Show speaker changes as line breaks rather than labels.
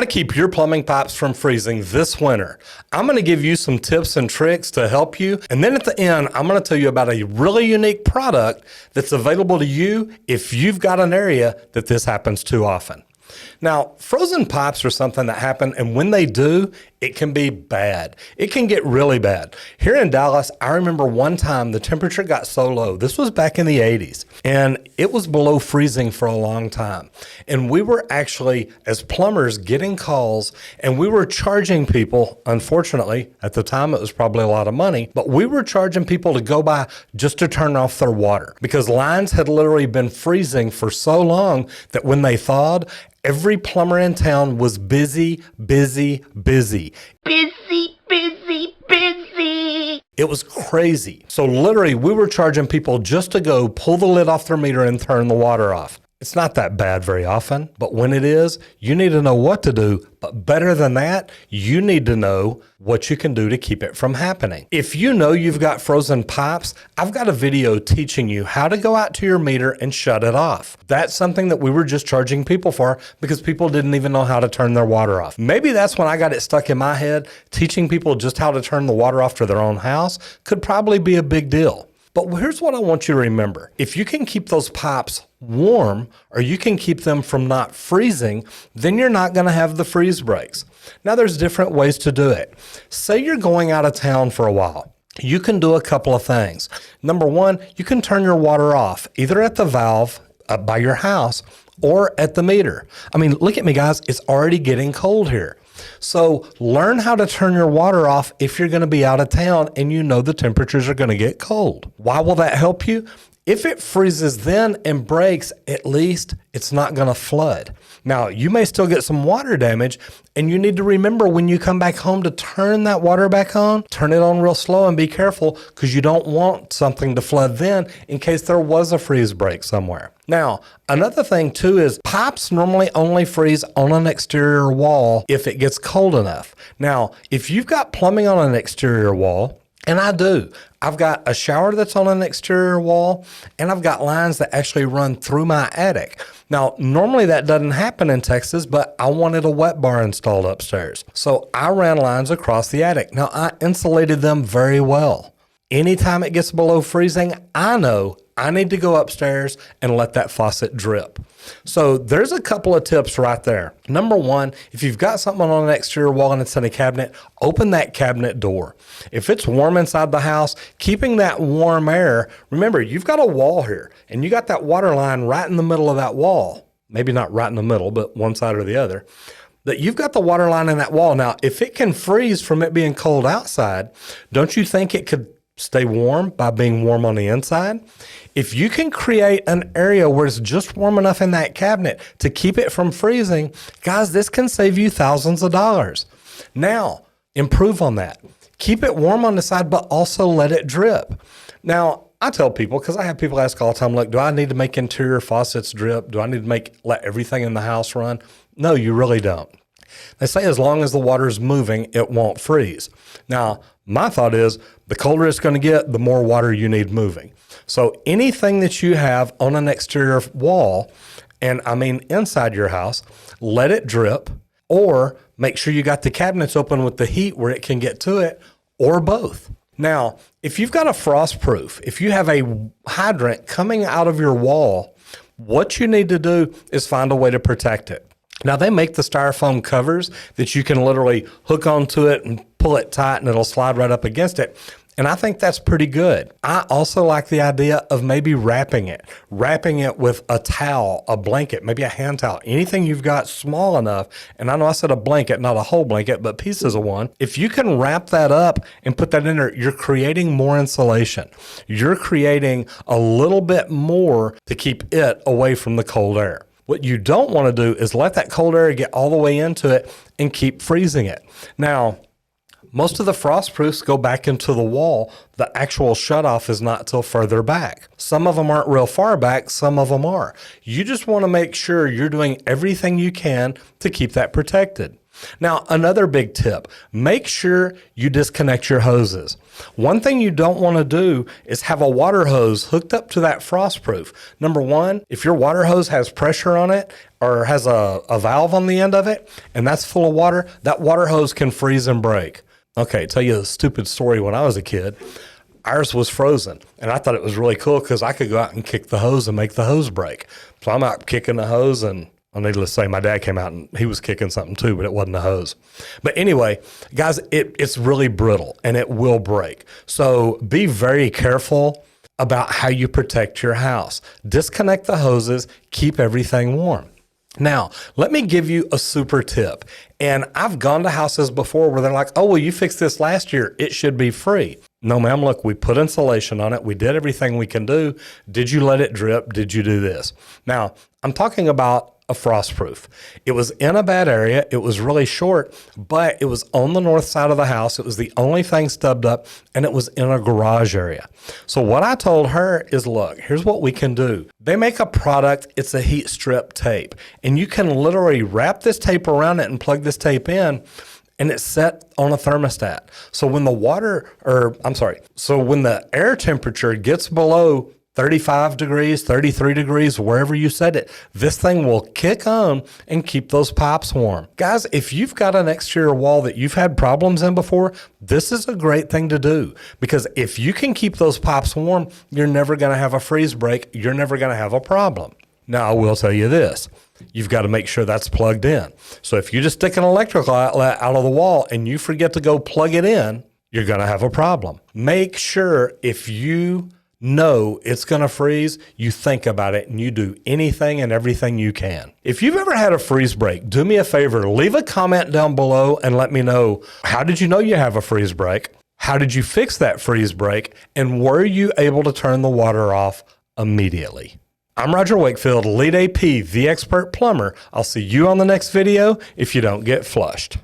keep your plumbing pipes from freezing this winter. I'm going to give you some tips and tricks to help you. And then at the end, I'm going to tell you about a really unique product that's available to you if you've got an area that this happens too often. Now, frozen pipes are something that happen, and when they do, it can be bad. It can get really bad. Here in Dallas, I remember one time the temperature got so low. This was back in the 80s, and it was below freezing for a long time. And we were actually, as plumbers, getting calls, and we were charging people, unfortunately, at the time it was probably a lot of money, but we were charging people to go by just to turn off their water because lines had literally been freezing for so long that when they thawed, every plumber in town was busy. Busy. It was crazy. So literally, we were charging people just to go pull the lid off their meter and turn the water off. It's not that bad very often, but when it is, you need to know what to do. But better than that, you need to know what you can do to keep it from happening. If you know you've got frozen pipes, I've got a video teaching you how to go out to your meter and shut it off. That's something that we were just charging people for because people didn't even know how to turn their water off. Maybe that's when I got it stuck in my head. Teaching people just how to turn the water off to their own house could probably be a big deal. But here's what I want you to remember. If you can keep those pipes warm or you can keep them from not freezing, then you're not going to have the freeze breaks. Now, there's different ways to do it. Say you're going out of town for a while. You can do a couple of things. Number one, you can turn your water off either at the valve by your house or at the meter. I mean, look at me, guys. It's already getting cold here. So learn how to turn your water off if you're going to be out of town and you know the temperatures are going to get cold. Why will that help you? If it freezes then and breaks, at least it's not going to flood. Now, you may still get some water damage, and you need to remember when you come back home to turn that water back on, turn it on real slow and be careful because you don't want something to flood then in case there was a freeze break somewhere. Now, another thing too is pipes normally only freeze on an exterior wall if it gets cold enough. Now, if you've got plumbing on an exterior wall, and I do. I've got a shower that's on an exterior wall, and I've got lines that actually run through my attic. Now, normally that doesn't happen in Texas, but I wanted a wet bar installed upstairs. So I ran lines across the attic. Now, I insulated them very well. Anytime it gets below freezing, I know I need to go upstairs and let that faucet drip. So there's a couple of tips right there. Number one, if you've got something on an exterior wall and it's in a cabinet, open that cabinet door. If it's warm inside the house, keeping that warm air, remember, you've got a wall here and you got that water line right in the middle of that wall. Maybe not right in the middle, but one side or the other. That you've got the water line in that wall. Now, if it can freeze from it being cold outside, don't you think it could stay warm by being warm on the inside? If you can create an area where it's just warm enough in that cabinet to keep it from freezing, guys, this can save you thousands of dollars. Now, improve on that. Keep it warm on the side, but also let it drip. Now, I tell people, because I have people ask all the time, look, do I need to make interior faucets drip? Do I need to let everything in the house run? No, you really don't. They say as long as the water is moving, it won't freeze. Now, my thought is the colder it's going to get, the more water you need moving. So anything that you have on an exterior wall, and I mean inside your house, let it drip, or make sure you got the cabinets open with the heat where it can get to it, or both. Now, if you've got a frost proof, if you have a hydrant coming out of your wall, what you need to do is find a way to protect it. Now, they make the styrofoam covers that you can literally hook onto it and pull it tight and it'll slide right up against it. And I think that's pretty good. I also like the idea of maybe wrapping it with a towel, a blanket, maybe a hand towel, anything you've got small enough. And I know I said a blanket, not a whole blanket, but pieces of one. If you can wrap that up and put that in there, you're creating more insulation. You're creating a little bit more to keep it away from the cold air. What you don't want to do is let that cold air get all the way into it and keep freezing it. Now, most of the frost proofs go back into the wall. The actual shutoff is not till further back. Some of them aren't real far back, some of them are. You just want to make sure you're doing everything you can to keep that protected. Now, another big tip, make sure you disconnect your hoses. One thing you don't want to do is have a water hose hooked up to that frostproof. Number one, if your water hose has pressure on it or has a valve on the end of it, and that's full of water, that water hose can freeze and break. Okay, tell you a stupid story. When I was a kid, ours was frozen, and I thought it was really cool because I could go out and kick the hose and make the hose break. So I'm out kicking the hose, and needless to say, my dad came out and he was kicking something too, but it wasn't a hose. But anyway, guys, it's really brittle and it will break. So be very careful about how you protect your house. Disconnect the hoses, keep everything warm. Now, let me give you a super tip. And I've gone to houses before where they're like, oh, well, you fixed this last year. It should be free. No, ma'am, look, we put insulation on it. We did everything we can do. Did you let it drip? Did you do this? Now, I'm talking about a frostproof. It was in a bad area. It was really short, but it was on the north side of the house. It was the only thing stubbed up, and it was in a garage area. So what I told her is, look, here's what we can do. They make a product. It's a heat strip tape, and you can literally wrap this tape around it and plug this tape in, and it's set on a thermostat. So when when the air temperature gets below 35 degrees, 33 degrees, wherever you set it, this thing will kick on and keep those pipes warm. Guys, if you've got an exterior wall that you've had problems in before, this is a great thing to do, because if you can keep those pipes warm, you're never going to have a freeze break. You're never going to have a problem. Now, I will tell you this. You've got to make sure that's plugged in. So if you just stick an electrical outlet out of the wall and you forget to go plug it in, you're going to have a problem. Make sure if you know it's going to freeze, you think about it and you do anything and everything you can. If you've ever had a freeze break, do me a favor, leave a comment down below and let me know, how did you know you have a freeze break? How did you fix that freeze break? And were you able to turn the water off immediately? I'm Roger Wakefield, Lead AP, the expert plumber. I'll see you on the next video if you don't get flushed.